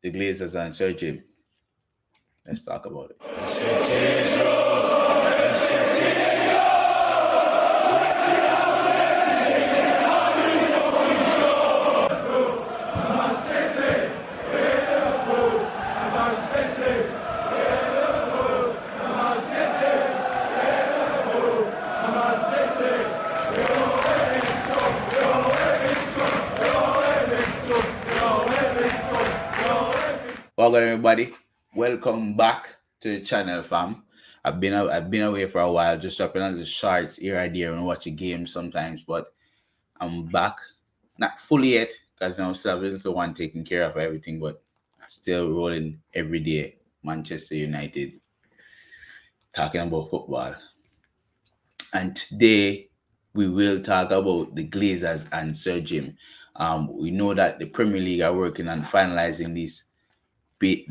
The Glazers and Sir Jim. Let's talk about it. Welcome everybody. Welcome back to the channel, fam. I've been away for a while, just dropping on the shorts here and there and watching games sometimes, but I'm back. Not fully yet, because I'm still have a little one taking care of everything, but I'm still rolling every day. Manchester United, talking about football. And today we will talk about the Glazers and Sir Jim. We know that the Premier League are working on finalizing this bid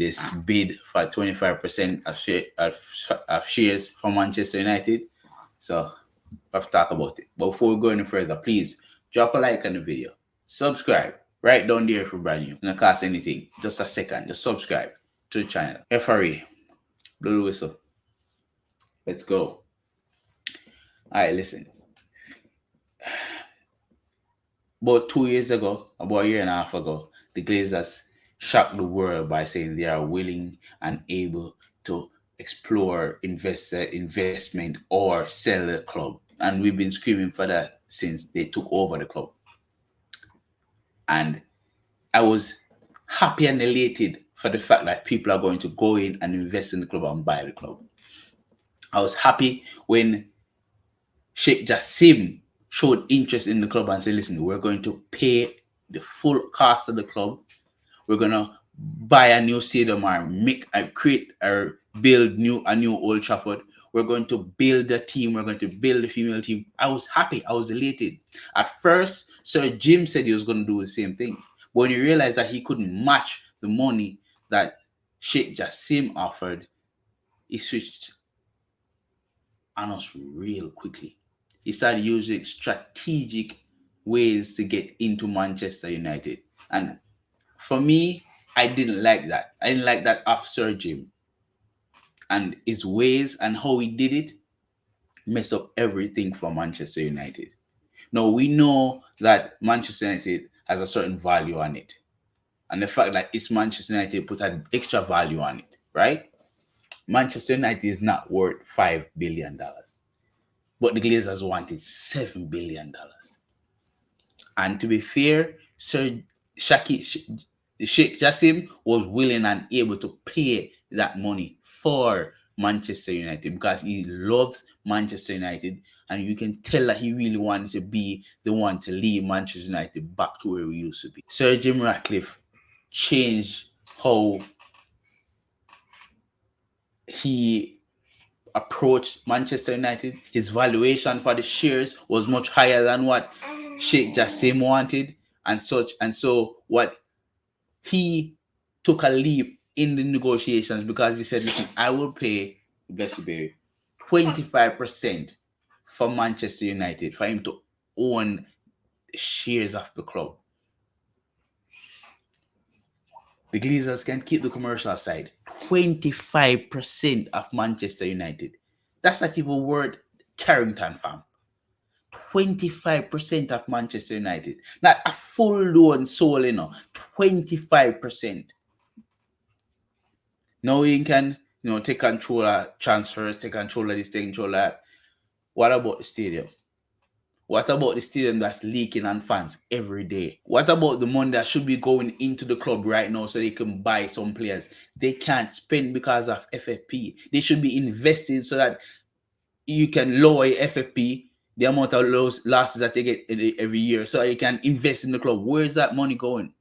for 25% of shares for Manchester United. So let's talk about it. But before we go any further, please drop a like on the video, subscribe right down there if you're brand new. Not cost anything, just a second. Just subscribe to the channel. FRE, blow the whistle. Let's go. All right, listen. About 2 years ago, about a year and a half ago, the Glazers shocked the world by saying they are willing and able to explore investment or sell the club. And we've been screaming for that since they took over the club. And I was happy and elated for the fact that people are going to go in and invest in the club and buy the club. I was happy when Sheikh Jassim showed interest in the club and said, listen, we're going to pay the full cost of the club. We're going to buy a new stadium or build a new Old Trafford. We're going to build a team. We're going to build a female team. I was happy. I was elated. At first, Sir Jim said he was going to do the same thing. But when he realized that he couldn't match the money that Sheikh Jassim offered, he switched on us real quickly. He started using strategic ways to get into Manchester United. And for me, I didn't like that. I didn't like that of Sir Jim. And his ways and how he did it mess up everything for Manchester United. Now, we know that Manchester United has a certain value on it. And the fact that it's Manchester United put an extra value on it, right? Manchester United is not worth $5 billion. But the Glazers wanted $7 billion. And to be fair, Sir Sheikh Jassim was willing and able to pay that money for Manchester United because he loves Manchester United, and you can tell that he really wanted to be the one to lead Manchester United back to where we used to be. Sir Jim Ratcliff changed how he approached Manchester United. His valuation for the shares was much higher than what Sheikh Jassim wanted and such. And so what he took a leap in the negotiations because he said, listen, I will pay, bless you, baby, 25% for Manchester United for him to own shares of the club. The Glazers can keep the commercial side. 25% of Manchester United. That's not even worth Carrington, fam. 25% of Manchester United. Not a full loan soul, 25%. Now you can, take control of transfers, take control of this, take control of that. What about the stadium? What about the stadium that's leaking on fans every day? What about the money that should be going into the club right now so they can buy some players? They can't spend because of FFP. They should be invested so that you can lower your FFP, the amount of losses that they get every year, so you can invest in the club. Where is that money going?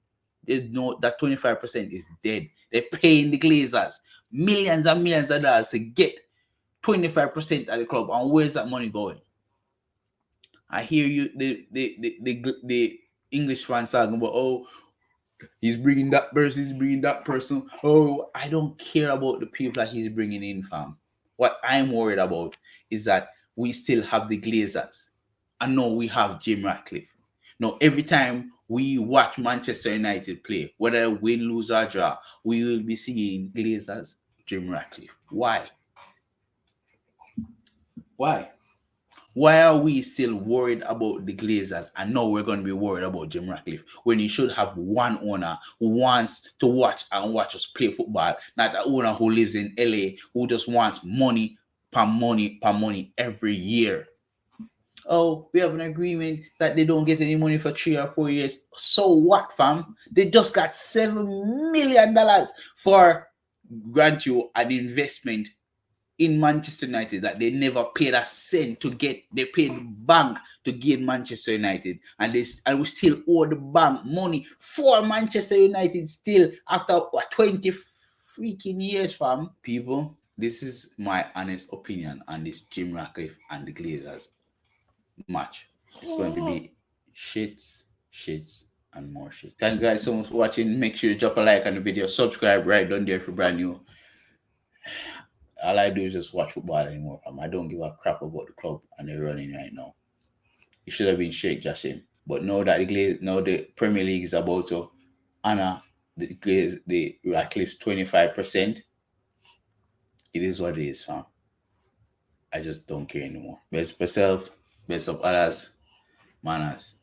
There's that 25% is dead. They're paying the Glazers millions and millions of dollars to get 25% of the club. And where's that money going? I hear you, the English fans talking about, oh, he's bringing that person, he's bringing that person. Oh, I don't care about the people that he's bringing in, fam. What I'm worried about is that we still have the Glazers. I know we have Jim Ratcliffe. Now, every time we watch Manchester United play, whether win, lose, or draw, we will be seeing Glazers, Jim Ratcliffe. Why? Why? Why are we still worried about the Glazers and now we're going to be worried about Jim Ratcliffe when you should have one owner who wants to watch us play football, not an owner who lives in LA who just wants money per money per money every year? Oh, we have an agreement that they don't get any money for 3 or 4 years. So what, fam? They just got $7 million for grant you an investment in Manchester United that they never paid a cent to get. They paid the bank to get Manchester United, and we still owe the bank money for Manchester United still after 20 freaking years, fam. People, this is my honest opinion on this Jim Ratcliffe and the Glazers match. It's going to be shits, and more shit. Thank you guys so much for watching. Make sure you drop a like on the video, subscribe right down there if you're brand new. All I do is just watch football anymore, fam. I don't give a crap about the club and they're running right now. It should have been Sheikh Jassim. But now that the Premier League is about to honor the Ratcliffe's 25%, it is what it is, fam. I just don't care anymore. Best of yourself, best of others, Manaz.